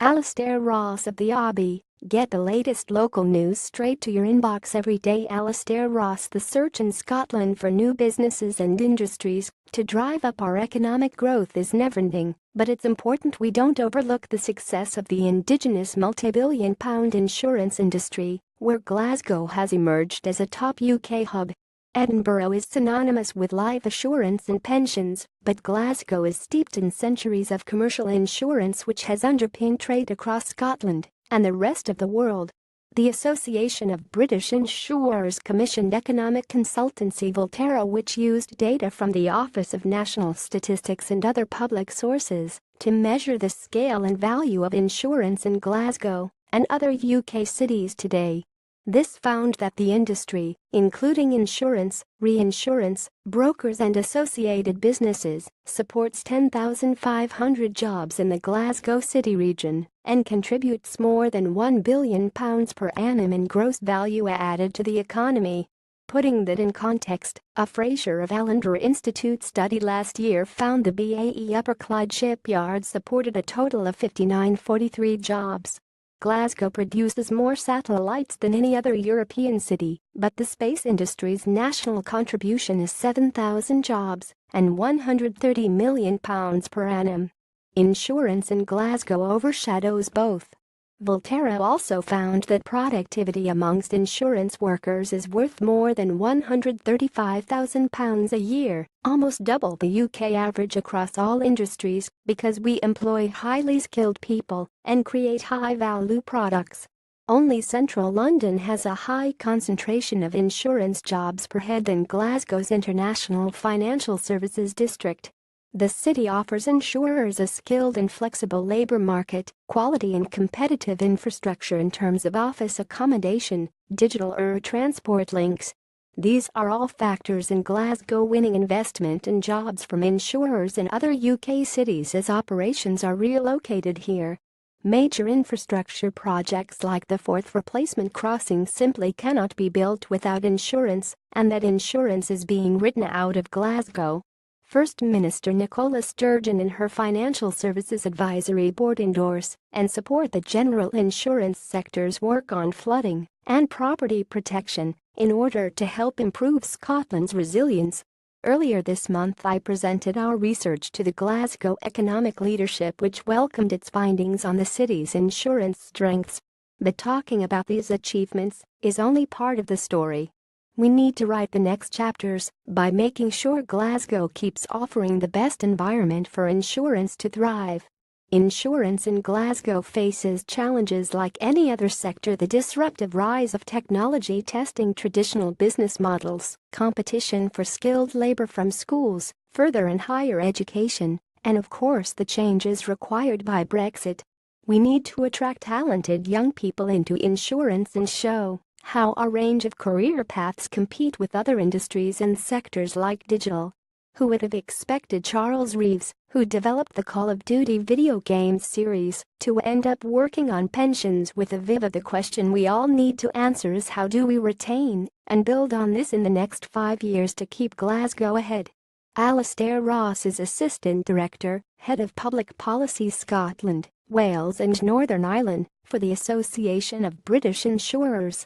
ALASTAIR Ross of the ABI. Get the latest local news straight to your inbox every day. ALASTAIR Ross Th search in Scotland for new businesses and industries to drive up our economic growth is never-ending, but it's important we don't overlook the success of the indigenous multi-billion-pound insurance industry, where Glasgow has emerged as a top UK hub. Edinburgh is synonymous with life assurance and pensions, but Glasgow is steeped in centuries of commercial insurance which has underpinned trade across Scotland and the rest of the world. The Association of British Insurers commissioned economic consultancy Volterra, which used data from the Office of National Statistics and other public sources to measure the scale and value of insurance in Glasgow and other UK cities today. This found that the industry, including insurance, reinsurance, brokers and associated businesses, supports 10,500 jobs in the Glasgow city region and contributes more than £1 billion per annum in gross value added to the economy. Putting that in context, a Fraser of Allender Institute study last year found the BAE Upper Clyde shipyard supported a total of 5943 jobs. Glasgow produces more satellites than any other European city, but the space industry's national contribution is 7,000 jobs and £130 million per annum. Insurance in Glasgow overshadows both. Volterra also found that productivity amongst insurance workers is worth more than £135,000 a year, almost double the UK average across all industries, because we employ highly skilled people and create high-value products. Only central London has a high concentration of insurance jobs per head than Glasgow's International Financial Services District. The city offers insurers a skilled and flexible labour market, quality and competitive infrastructure in terms of office accommodation, digital transport links. These are all factors in Glasgow winning investment and jobs from insurers in other UK cities as operations are relocated here. Major infrastructure projects like the Forth replacement crossing simply cannot be built without insurance, and that insurance is being written out of Glasgow. First Minister Nicola Sturgeon and her Financial Services Advisory Board endorse and support the general insurance sector's work on flooding and property protection in order to help improve Scotland's resilience. Earlier this month I presented our research to the Glasgow Economic Leadership, which welcomed its findings on the city's insurance strengths. But talking about these achievements is only part of the story. We need to write the next chapters by making sure Glasgow keeps offering the best environment for insurance to thrive. Insurance in Glasgow faces challenges like any other sector: the disruptive rise of technology testing traditional business models, competition for skilled labor from schools, further and higher education, and of course the changes required by Brexit. We need to attract talented young people into insurance and show how a range of career paths compete with other industries and sectors like digital. Who would have expected Charles Reeves, who developed the Call of Duty video game series, to end up working on pensions with Aviva? The question we all need to answer is, how do we retain and build on this in the next 5 years to keep Glasgow ahead? ALASTAIR Ross is Assistant Director, Head of Public Policy Scotland, Wales and Northern Ireland for the Association of British Insurers.